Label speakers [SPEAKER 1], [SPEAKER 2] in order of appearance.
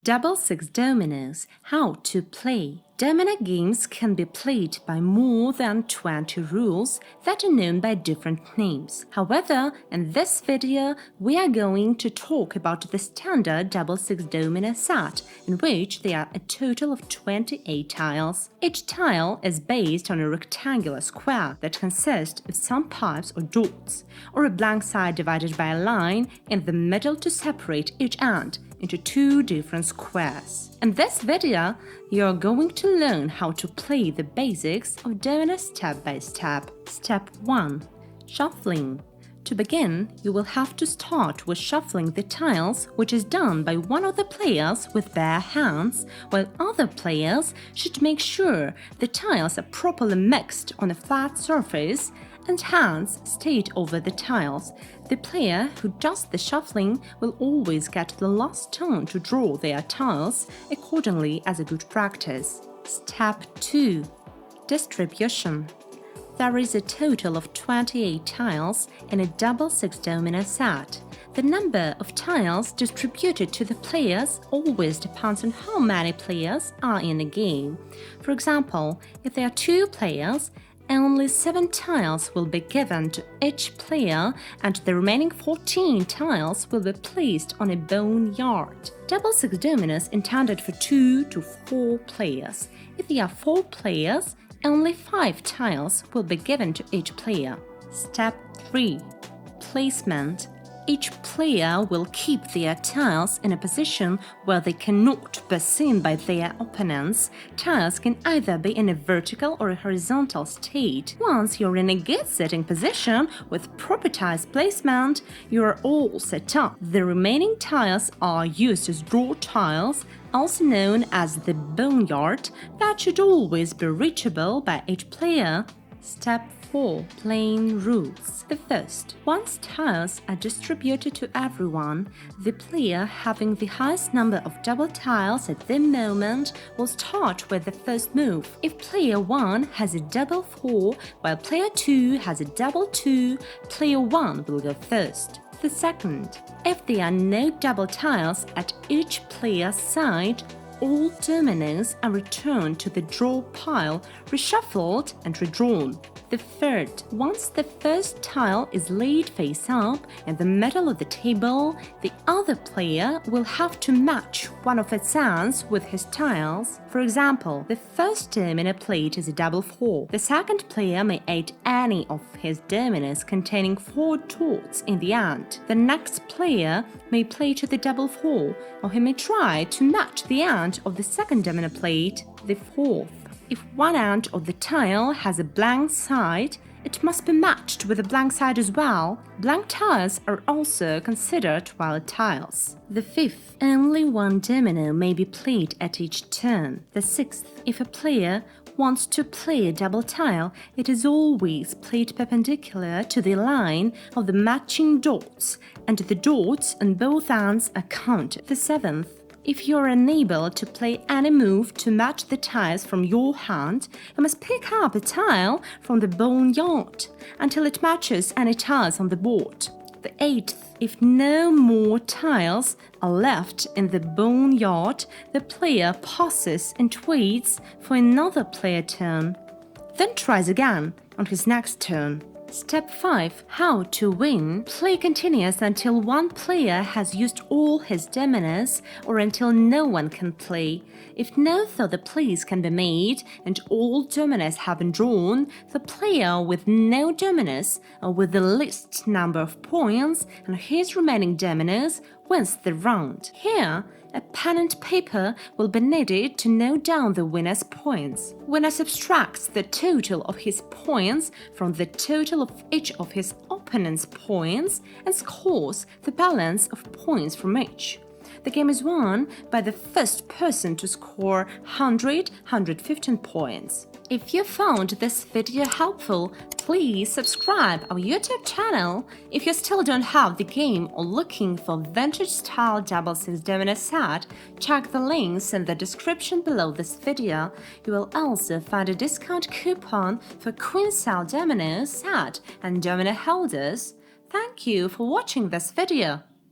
[SPEAKER 1] Double six dominoes. How to play. Domino games can be played by more than 20 rules that are known by different names. However, in this video, we are going to talk about the standard double six domino set, in which there are a total of 28 tiles. Each tile is based on a rectangular square that consists of some pipes or dots, or a blank side divided by a line in the middle to separate each end into two different squares. In this video, you're going to learn how to play the basics of domino step by step. Step 1. Shuffling. To begin, you will have to start with shuffling the tiles, which is done by one of the players with bare hands, while other players should make sure the tiles are properly mixed on a flat surface and hands stayed over the tiles. The player who does the shuffling will always get the last turn to draw their tiles, accordingly as a good practice. Step 2. Distribution. There is a total of 28 tiles in a double six domino set. The number of tiles distributed to the players always depends on how many players are in a game. For example, if there are 2 players, only 7 tiles will be given to each player and the remaining 14 tiles will be placed on a boneyard. Double six dominoes intended for 2 to 4 players. If there are 4 players, only 5 tiles will be given to each player. Step 3. Placement. Each player will keep their tiles in a position where they cannot be seen by their opponents. Tiles can either be in a vertical or a horizontal state. Once you're in a good sitting position with proper tiles placement, you are all set up. The remaining tiles are used as draw tiles, also known as the boneyard, that should always be reachable by each player. Step 4. Playing rules. The first, once tiles are distributed to everyone, the player having the highest number of double tiles at the moment will start with the first move. If player 1 has a double 4, while player 2 has a double 2, player 1 will go first. The second, if there are no double tiles at each player's side, all dominoes are returned to the draw pile, reshuffled and redrawn. The third, once the first tile is laid face up in the middle of the table, the other player will have to match one of its ends with his tiles. For example, the first domino played is a double 4. The second player may add any of his dominoes containing 4 dots in the end. The next player may play to the double 4, or he may try to match the end of the second domino played. The fourth, if one end of the tile has a blank side, it must be matched with a blank side as well. Blank tiles are also considered wild tiles. The fifth, only one domino may be played at each turn. The sixth, if a player wants to play a double tile, it is always played perpendicular to the line of the matching dots, and the dots on both ends are counted. The seventh, if you're unable to play any move to match the tiles from your hand, you must pick up a tile from the boneyard until it matches any tiles on the board. The eighth, if no more tiles are left in the boneyard, the player passes and waits for another player turn, then tries again on his next turn. Step 5. How to win. Play continues until one player has used all his dominoes or until no one can play. If no further plays can be made and all dominoes have been drawn, the player with no dominoes or with the least number of points and his remaining dominoes wins the round. Here, a pen and paper will be needed to note down the winner's points. Winner subtracts the total of his points from the total of each of his opponent's points and scores the balance of points from each. The game is won by the first person to score 115 points. If you found this video helpful, please subscribe our YouTube channel. If you still don't have the game or looking for vintage-style double six domino set, check the links in the description below this video. You will also find a discount coupon for Queensell Dominoes set and domino holders. Thank you for watching this video.